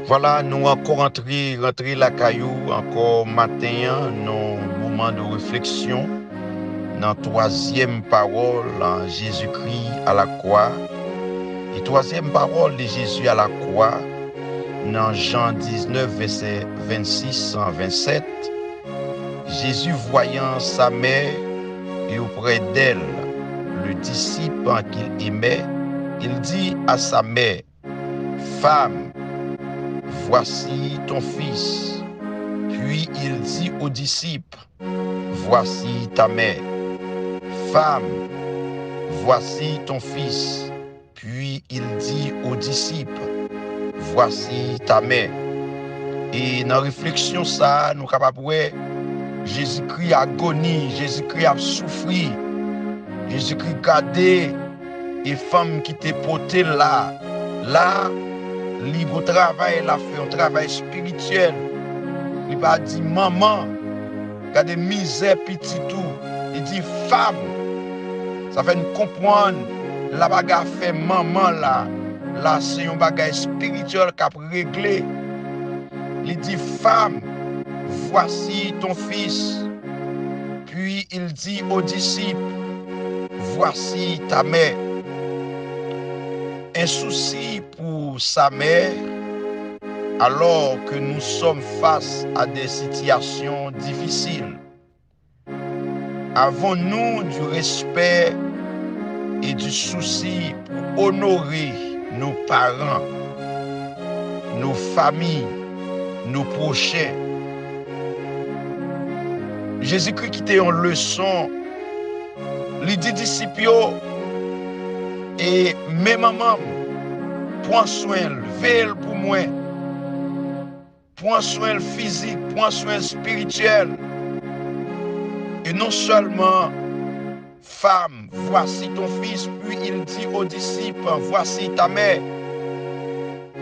Voilà, nous encore rentrer la caillou, encore matin, nos moments de réflexion, dans troisième parole en Jésus-Christ à la croix. Et troisième parole de Jésus à la croix, dans Jean 19, verset 26 à 27, Jésus voyant sa mère et auprès d'elle le disciple qu'il aimait, il dit à sa mère, « Femme, voici ton fils. » Puis il dit aux disciples, « Voici ta mère. » Femme, voici ton fils. Puis il dit aux disciples, « Voici ta mère. » Et dans la réflexion, ça, nous sommes capables de voir Jésus-Christ agonie, Jésus-Christ a souffert, Jésus-Christ gardé et femme qui t'est portée là, libre travail, il a fait un travail spirituel. Il va dire maman, regardez misère petit tout. Il dit femme, ça fait nous comprendre la bagarre fait maman là c'est un bagage spirituel qui a réglé. Il dit femme, voici ton fils. Puis il dit aux disciples, voici ta mère. Un souci pour sa mère alors que nous sommes face à des situations difficiles. Avons-nous du respect et du souci pour honorer nos parents, nos familles, nos prochains? Jésus-Christ qui était en leçon, il dit disciples, et mes mamans, prends soin, veille pour moi, prends soin physique, prends soin spirituel. Et non seulement, femme, voici ton fils, puis il dit aux disciples, voici ta mère.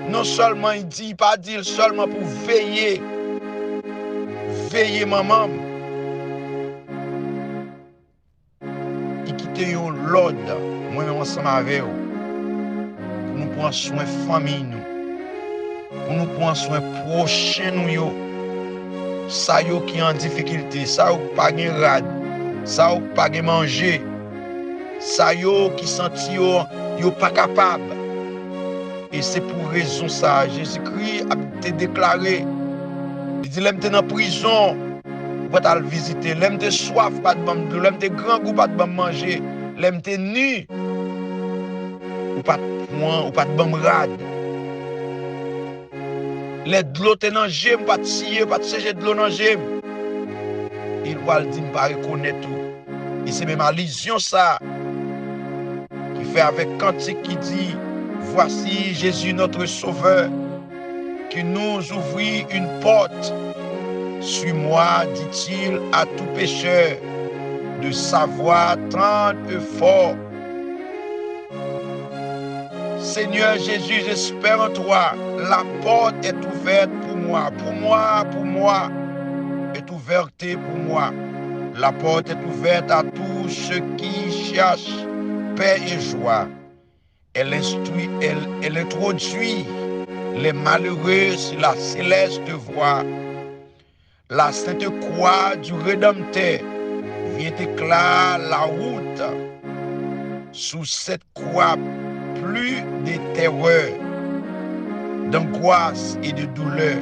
Non seulement il dit, pas dire seulement pour veiller maman. Il quitte l'ordre, moi-même ensemble avec vous, pour nous prendre soin de famille, pour nous prendre soin prochain nous. Ça yo qui en difficulté, ça ou pas gen rad, ça ou pas gen manger, ça yo qui senti yo pas capable. Et c'est pour raison ça, Jésus-Christ a été déclaré. Il dit l'aime dans prison, pour t'al visiter, l'aime te soif pas de bam d'eau, l'aime te grand goût pas de bam manger, l'aime te nu ou pas de point ou pas de bam rad. Les de l'eau te nan jem, pas de scier, pas de sécher de l'eau nan jem. Il va le dire, pas reconnaître tout. Et c'est même allusion ça qui fait avec cantique qui dit, voici Jésus notre sauveur, qui nous ouvrit une porte. Suis-moi, dit-il à tout pécheur, de sa voix tendre et fort. Seigneur Jésus, j'espère en toi. La porte est ouverte pour moi, est ouverte pour moi. La porte est ouverte à tous ceux qui cherchent paix et joie. Elle introduit les malheureux sur la céleste voie. La sainte croix du Rédempteur vient éclairer la route. Sous cette croix, plus de terreur, d'angoisse et de douleur.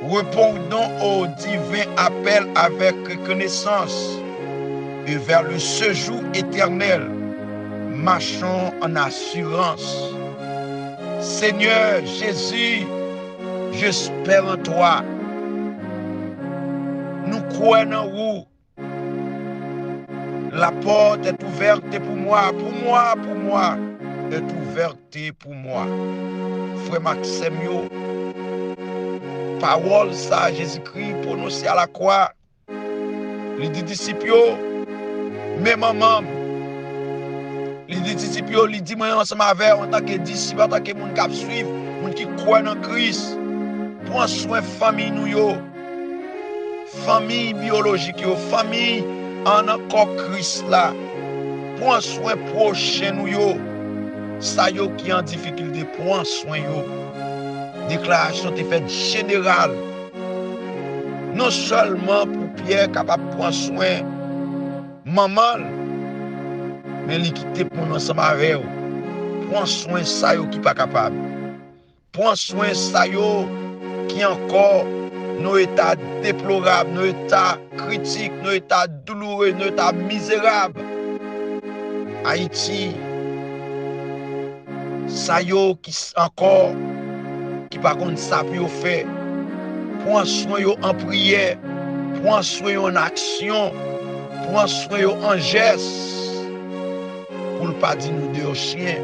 Répondons au divin appel avec reconnaissance et vers le séjour éternel, marchons en assurance. Seigneur Jésus, j'espère en toi. Nous croyons en vous. La porte est ouverte pour moi, est ouverte pour moi. Frère Maxime, parole ça, Jésus-Christ prononcé à la croix. Les disciples, mes mamans, les disciples, ils disent moi ensemble avec en tant que disciples, en tant que monde qui suivent, monde qui croit en Christ. Prends soin de famille nous, famille biologique, famille en encore Christ là. Prends soin prochain nous, ça yo qui en difficulté, prends soin yo. Déclaration te fait générale. Non seulement pour Pierre capable de prendre soin maman, mais il quitte pour nous ensemble avec eux. Prends soin ça yo qui pas capable. Prends soin ça yo qui encore nos états déplorables, nos états critiques, nos états douloureux, nos états misérables. Haïti, ça yo qui encore qui par contre ça peut faire. Prends soin yo en prière, prends soin yo en action, prends soin yo en geste. Pour ne pas dire nous deux chiens,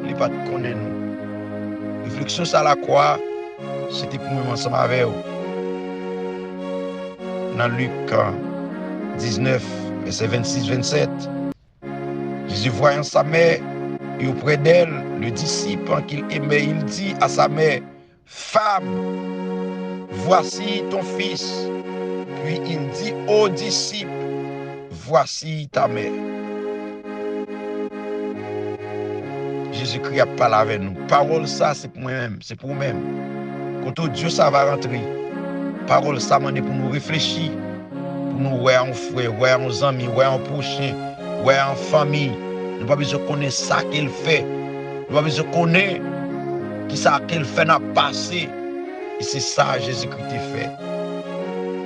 il pas de connaître nous. Réflexion ça la croix, c'était pour nous ensemble avec vous. Dans Luc 19, verset 26-27, Jésus voyant sa mère et auprès d'elle, le disciple qu'il aimait, il dit à sa mère, femme, voici ton fils. Puis il dit au disciple, voici ta mère. Jésus-Christ a parlé avec nous. Parole ça, c'est pour moi-même, c'est pour nous-mêmes. Quand Dieu ça va rentrer, parole ça, c'est pour nous réfléchir, pour nous voir en frère, voir en amis, voir en prochain, voir en famille. Nous n'avons pas besoin de connaître ça qu'il fait. Nous n'avons pas besoin de connaître qui ça qu'il fait dans le passé. Et c'est ça Jésus-Christ a fait.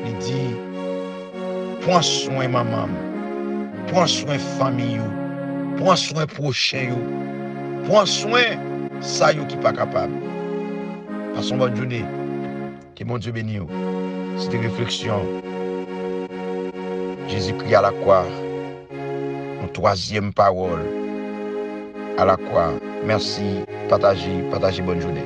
Il dit, prends soin maman, prends soin famille, prends soin prochain, prends soin ça qui n'est pas capable. Passons bonne journée. Que mon Dieu bénisse. C'est une réflexion. Jésus-Christ à la croix. En troisième parole. À la croix. Merci. Partagez bonne journée.